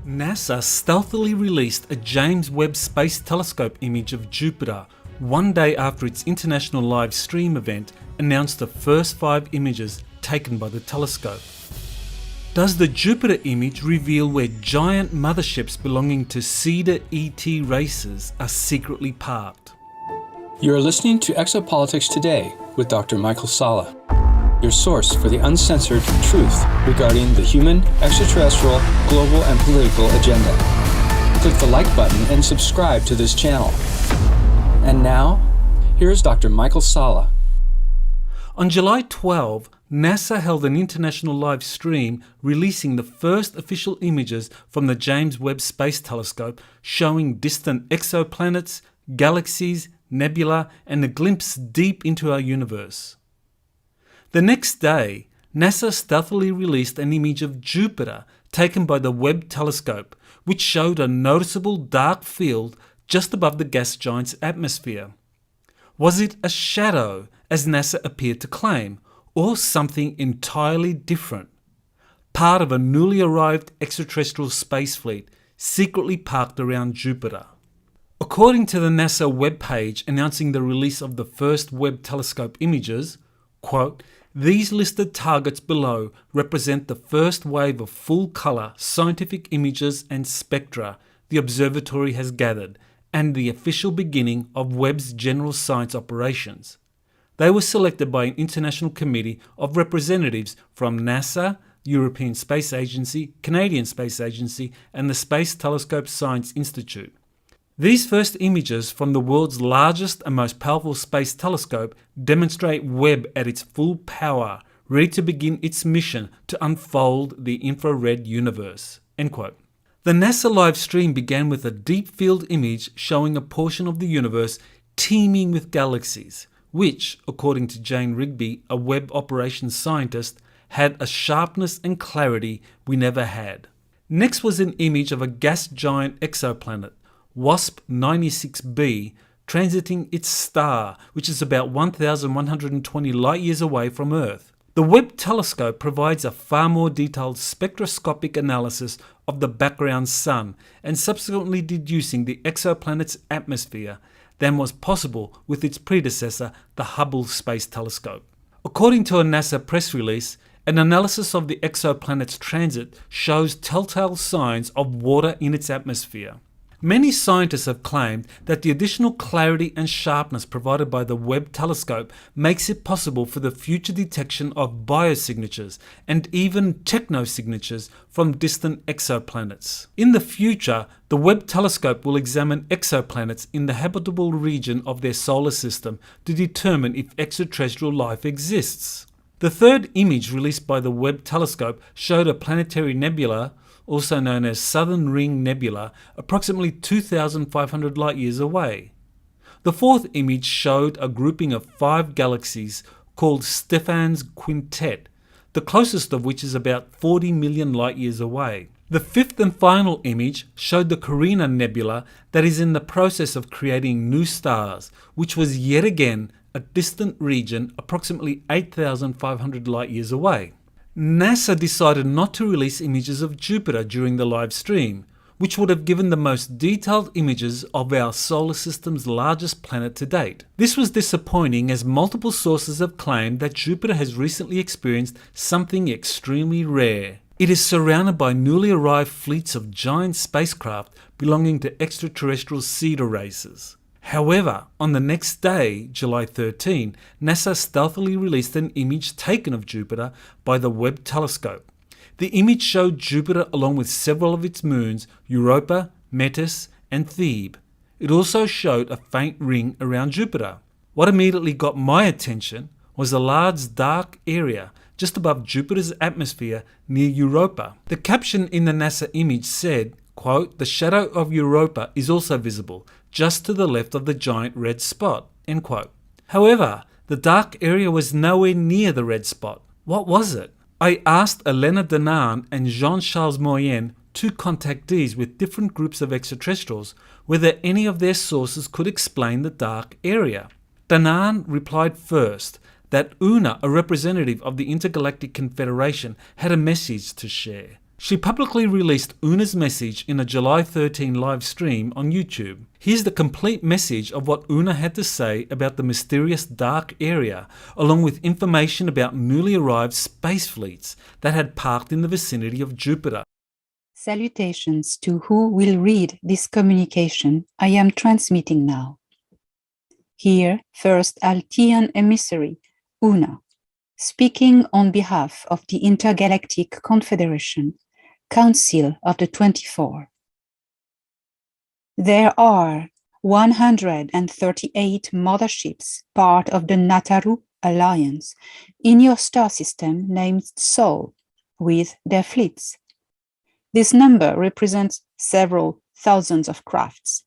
NASA stealthily released a James Webb Space Telescope image of Jupiter one day after its international live stream event announced the first 5 images taken by the telescope. Does the Jupiter image reveal where giant motherships belonging to Cedar ET racers are secretly parked? You are listening to Exopolitics Today with Dr. Michael Salla, your source for the uncensored truth regarding the human, extraterrestrial, global, and political agenda. Click the like button and subscribe to this channel. And now, here's Dr. Michael Salla. On July 12, NASA held an international live stream releasing the first official images from the James Webb Space Telescope showing distant exoplanets, galaxies, nebula, and a glimpse deep into our universe. The next day, NASA stealthily released an image of Jupiter taken by the Webb telescope, which showed a noticeable dark field just above the gas giant's atmosphere. Was it a shadow, as NASA appeared to claim, or something entirely different? Part of a newly arrived extraterrestrial space fleet secretly parked around Jupiter. According to the NASA webpage announcing the release of the first Webb telescope images, quote, "These listed targets below represent the first wave of full-colour scientific images and spectra the observatory has gathered, and the official beginning of Webb's general science operations. They were selected by an international committee of representatives from NASA, European Space Agency, Canadian Space Agency, and the Space Telescope Science Institute. These first images from the world's largest and most powerful space telescope demonstrate Webb at its full power, ready to begin its mission to unfold the infrared universe." End quote. The NASA live stream began with a deep field image showing a portion of the universe teeming with galaxies, which, according to Jane Rigby, a Webb operations scientist, had a sharpness and clarity we never had. Next was an image of a gas giant exoplanet, WASP 96b, transiting its star, which is about 1,120 light-years away from Earth. The Webb telescope provides a far more detailed spectroscopic analysis of the background sun and subsequently deducing the exoplanet's atmosphere than was possible with its predecessor, the Hubble Space Telescope. According to a NASA press release, an analysis of the exoplanet's transit shows telltale signs of water in its atmosphere. Many scientists have claimed that the additional clarity and sharpness provided by the Webb telescope makes it possible for the future detection of biosignatures and even technosignatures from distant exoplanets. In the future, the Webb telescope will examine exoplanets in the habitable region of their solar system to determine if extraterrestrial life exists. The third image released by the Webb telescope showed a planetary nebula, also known as Southern Ring Nebula, approximately 2,500 light-years away. The fourth image showed a grouping of 5 galaxies called Stephan's Quintet, the closest of which is about 40 million light-years away. The fifth and final image showed the Carina Nebula that is in the process of creating new stars, which was yet again a distant region approximately 8,500 light-years away. NASA decided not to release images of Jupiter during the live stream, which would have given the most detailed images of our solar system's largest planet to date. This was disappointing as multiple sources have claimed that Jupiter has recently experienced something extremely rare. It is surrounded by newly arrived fleets of giant spacecraft belonging to extraterrestrial Cedar racers. However, on the next day, July 13, NASA stealthily released an image taken of Jupiter by the Webb telescope. The image showed Jupiter along with several of its moons, Europa, Metis, and Thebe. It also showed a faint ring around Jupiter. What immediately got my attention was a large dark area just above Jupiter's atmosphere near Europa. The caption in the NASA image said, quote, "The shadow of Europa is also visible, just to the left of the giant red spot," end quote. However, the dark area was nowhere near the red spot. What was it? I asked Elena Danaan and Jean-Charles Moyen, 2 contactees with different groups of extraterrestrials, whether any of their sources could explain the dark area. Danaan replied first that Una, a representative of the Intergalactic Confederation, had a message to share. She publicly released Una's message in a July 13 live stream on YouTube. Here's the complete message of what Una had to say about the mysterious dark area, along with information about newly arrived space fleets that had parked in the vicinity of Jupiter. Salutations to who will read this communication I am transmitting now. Here, first Altian emissary, Una, speaking on behalf of the Intergalactic Confederation, Council of the 24. There are 138 motherships, part of the Nataru Alliance, in your star system named Sol, with their fleets. This number represents several thousands of crafts.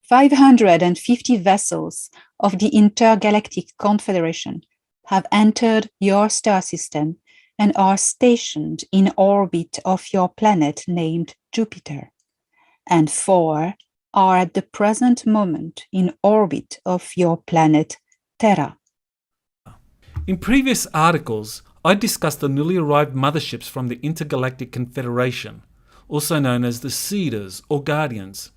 550 vessels of the Intergalactic Confederation have entered your star system and are stationed in orbit of your planet named Jupiter, and 4 are at the present moment in orbit of your planet Terra. In previous articles, I discussed the newly arrived motherships from the Intergalactic Confederation, also known as the Cedars or Guardians.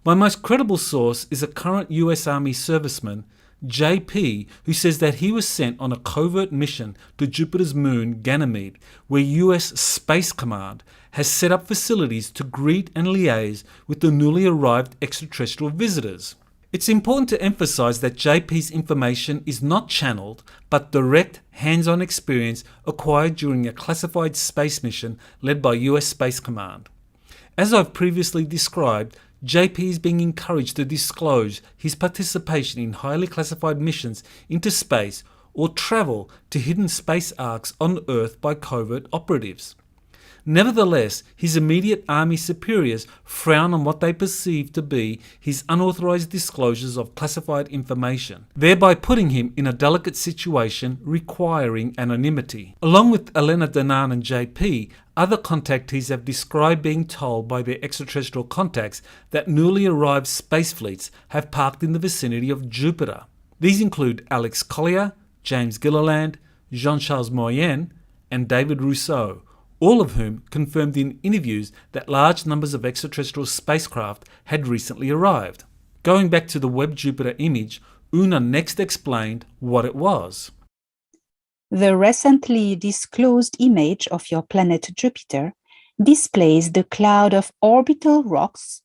My most credible source is a current US Army serviceman, JP, who says that he was sent on a covert mission to Jupiter's moon Ganymede, where US Space Command has set up facilities to greet and liaise with the newly arrived extraterrestrial visitors. It's important to emphasize that JP's information is not channeled, but direct, hands-on experience acquired during a classified space mission led by US Space Command. As I've previously described, JP is being encouraged to disclose his participation in highly classified missions into space or travel to hidden space arcs on Earth by covert operatives. Nevertheless, his immediate army superiors frown on what they perceive to be his unauthorized disclosures of classified information, thereby putting him in a delicate situation requiring anonymity. Along with Elena Danaan and JP, other contactees have described being told by their extraterrestrial contacts that newly arrived space fleets have parked in the vicinity of Jupiter. These include Alex Collier, James Gilliland, Jean-Charles Moyen, and David Rousseau, all of whom confirmed in interviews that large numbers of extraterrestrial spacecraft had recently arrived. Going back to the Webb Jupiter image, Una next explained what it was. The recently disclosed image of your planet Jupiter displays the cloud of orbital rocks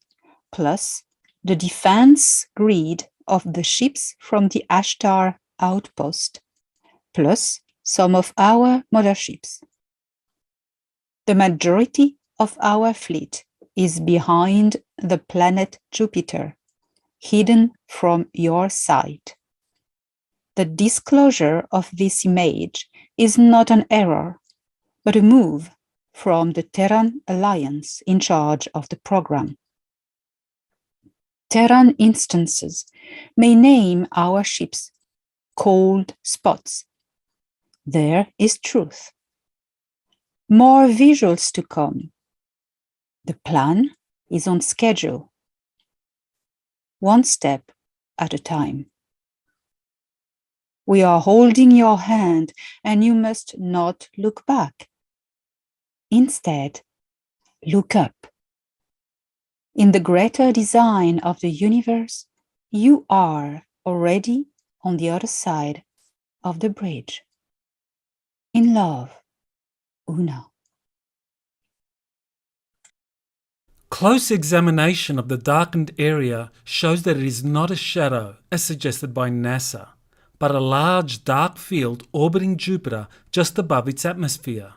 plus the defense grid of the ships from the Ashtar outpost, plus some of our motherships. The majority of our fleet is behind the planet Jupiter, hidden from your sight. The disclosure of this image is not an error, but a move from the Terran Alliance in charge of the program. Terran instances may name our ships cold spots. There is truth. More visuals to come. The plan is on schedule. One step at a time. We are holding your hand, and you must not look back. Instead, look up. In the greater design of the universe, you are already on the other side of the bridge. In love, Una. Close examination of the darkened area shows that it is not a shadow, as suggested by NASA, but a large dark field orbiting Jupiter just above its atmosphere.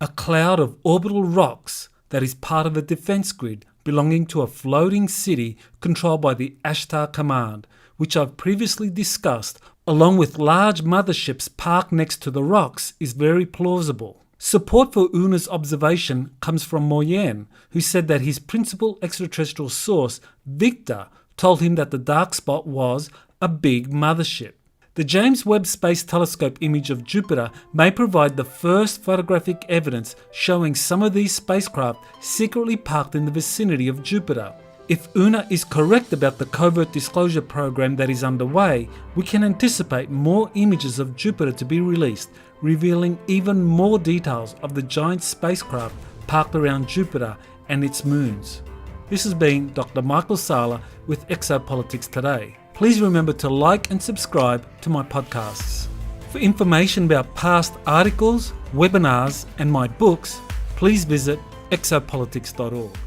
A cloud of orbital rocks that is part of a defense grid belonging to a floating city controlled by the Ashtar Command, which I've previously discussed, along with large motherships parked next to the rocks, is very plausible. Support for Una's observation comes from Moyen, who said that his principal extraterrestrial source, Victor, told him that the dark spot was a big mothership. The James Webb Space Telescope image of Jupiter may provide the first photographic evidence showing some of these spacecraft secretly parked in the vicinity of Jupiter. If Una is correct about the covert disclosure program that is underway, we can anticipate more images of Jupiter to be released, revealing even more details of the giant spacecraft parked around Jupiter and its moons. This has been Dr. Michael Sala with Exopolitics Today. Please remember to like and subscribe to my podcasts. For information about past articles, webinars, and my books, please visit exopolitics.org.